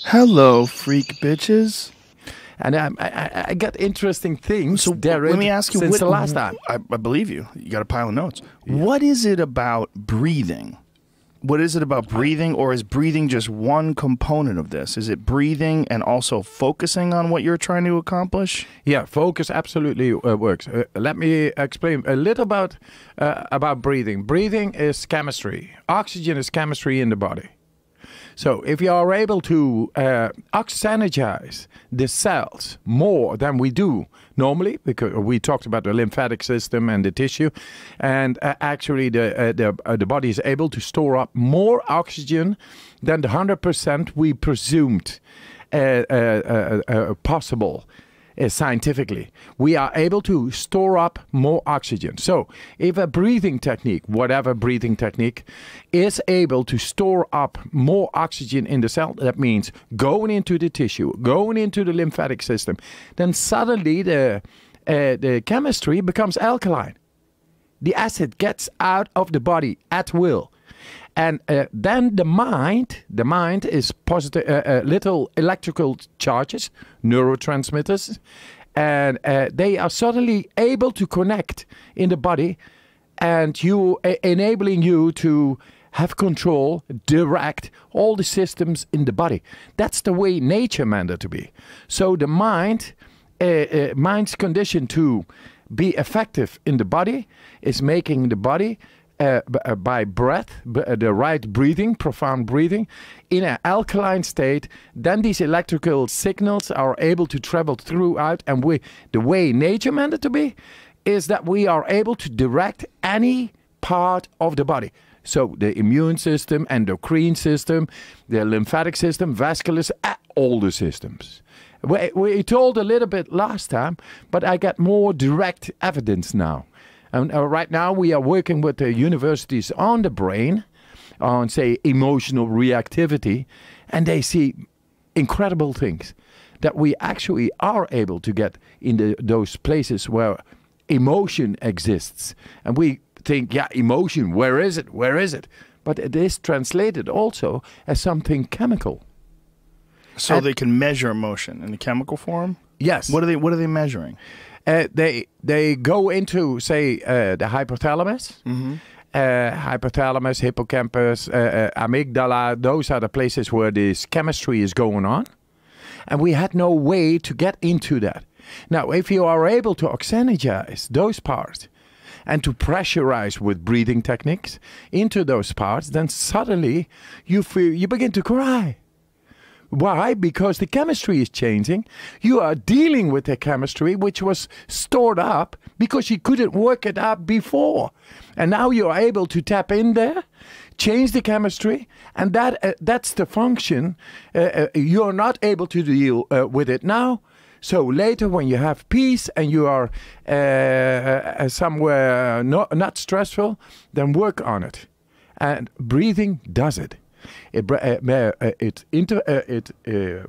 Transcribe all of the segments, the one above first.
Hello, freak bitches. And I got interesting things. So Darren, let me ask you, since the last time. I believe you. You got a pile of notes. Yeah. What is it about breathing? What is it about breathing, or is breathing just one component of this? Is it breathing and also focusing on what you're trying to accomplish? Yeah, focus absolutely works. Let me explain a little about breathing. Breathing is chemistry. Oxygen is chemistry in the body. So if you are able to oxygenate the cells more than we do normally, because we talked about the lymphatic system and the tissue, and actually the body is able to store up more oxygen than the 100% we presumed possible. Scientifically, we are able to store up more oxygen. So if a breathing technique, whatever breathing technique, is able to store up more oxygen in the cell, that means going into the tissue, going into the lymphatic system, then suddenly the chemistry becomes alkaline. The acid gets out of the body at will. And then the mind is positive, little electrical charges, neurotransmitters, and they are suddenly able to connect in the body, and enabling you to have control, direct all the systems in the body. That's the way nature meant it to be. So the mind's condition to be effective in the body is making the body by breath, the right breathing, profound breathing, in an alkaline state. Then these electrical signals are able to travel throughout, and the way nature meant it to be is that we are able to direct any part of the body. So the immune system, endocrine system, the lymphatic system, vascular, all the systems. We told a little bit last time, but I got more direct evidence now. And right now we are working with the universities on the brain, on, say, emotional reactivity, and they see incredible things that we actually are able to get in those places where emotion exists. And we think, yeah, emotion, where is it? Where is it? But it is translated also as something chemical. So they can measure emotion in the chemical form? Yes. What are they measuring? They go into, say, the hypothalamus, hypothalamus, hippocampus, amygdala. Those are the places where this chemistry is going on. And we had no way to get into that. Now, if you are able to oxygenize those parts and to pressurize with breathing techniques into those parts, then suddenly you begin to cry. Why? Because the chemistry is changing. You are dealing with the chemistry which was stored up because you couldn't work it out before. And now you are able to tap in there, change the chemistry, and that's the function. You are not able to deal with it now. So later when you have peace and you are somewhere not stressful, then work on it. And breathing does it. It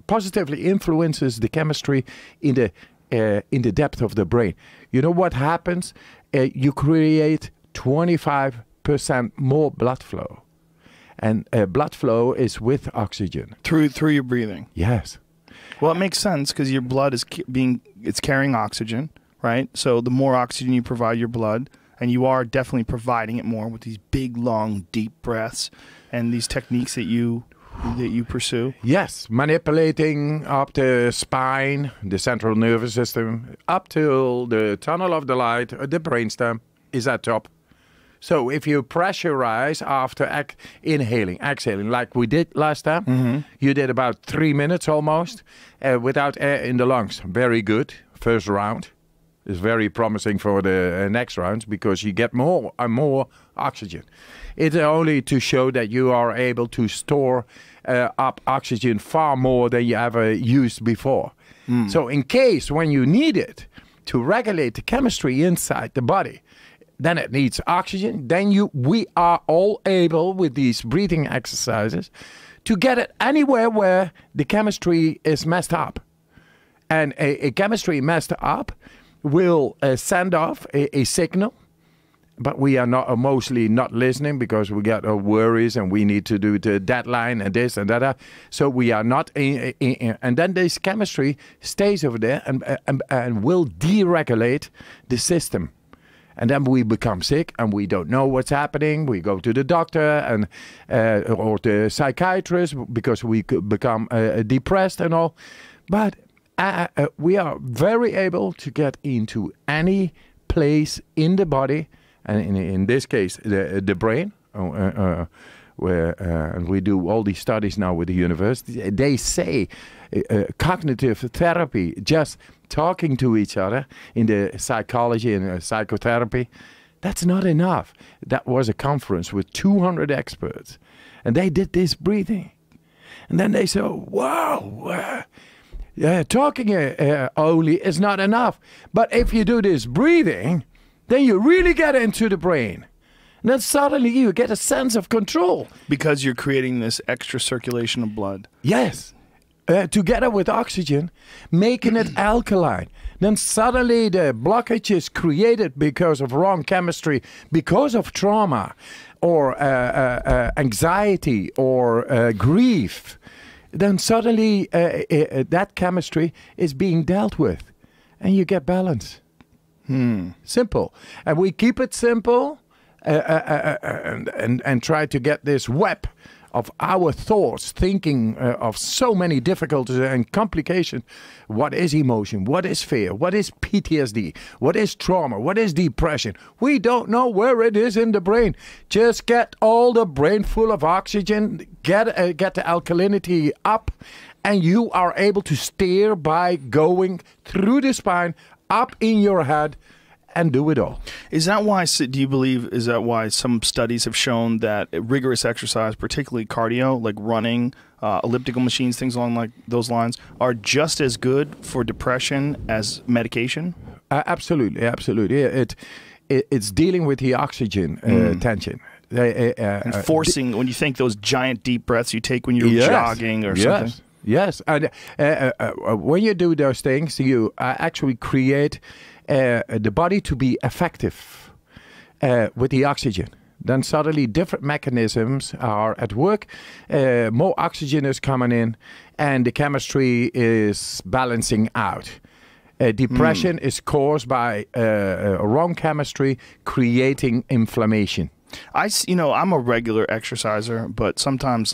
positively influences the chemistry in the depth of the brain. You know what happens? You create 25% more blood flow, and blood flow is with oxygen Through your breathing. Yes. Well, it makes sense because your blood is it's carrying oxygen, right? So the more oxygen you provide your blood, and you are definitely providing it more with these big, long, deep breaths and these techniques that you pursue. Yes, manipulating up the spine, the central nervous system, up till the tunnel of the light, the brainstem is at top. So if you pressurize after inhaling, exhaling, like we did last time, you did about 3 minutes almost without air in the lungs. Very good. First round. Is very promising for the next rounds because you get more and more oxygen. It's only to show that you are able to store up oxygen far more than you ever used before. So in case when you need it to regulate the chemistry inside the body, then it needs oxygen. Then we are all able with these breathing exercises to get it anywhere where the chemistry is messed up. And a chemistry messed up will send off a signal but we are not mostly not listening because we got worries and we need to do the deadline and this and that. So we are not, and then this chemistry stays over there and will deregulate the system. And then we become sick and we don't know what's happening. We go to the doctor and or the psychiatrist because we could become depressed and all. But we are very able to get into any place in the body, and in this case, the brain, where and we do all these studies now with the university. They say cognitive therapy, just talking to each other in the psychology and psychotherapy, that's not enough. That was a conference with 200 experts, and they did this breathing. And then they said, wow, talking only is not enough. But if you do this breathing, then you really get into the brain. And then suddenly you get a sense of control. Because you're creating this extra circulation of blood. Yes. Together with oxygen, making it alkaline. Then suddenly the blockage is created because of wrong chemistry, because of trauma, or anxiety, or grief. Then suddenly that chemistry is being dealt with, and you get balance. Simple. And we keep it simple and try to get this web of our thoughts, thinking of so many difficulties and complications. What is emotion? What is fear? What is PTSD? What is trauma? What is depression? We don't know where it is in the brain. Just get all the brain full of oxygen, get the alkalinity up, and you are able to steer by going through the spine, up in your head, and do it all. Is that why, do you believe, is that why some studies have shown that rigorous exercise, particularly cardio, like running, elliptical machines, things along like those lines, are just as good for depression as medication? Absolutely, absolutely. It's dealing with the oxygen tension. And forcing, when you think those giant deep breaths you take when you're jogging or something. Yes, and when you do those things, you actually create the body to be effective with the oxygen. Then suddenly different mechanisms are at work, more oxygen is coming in, and the chemistry is balancing out. Depression is caused by wrong chemistry creating inflammation. I'm a regular exerciser, but sometimes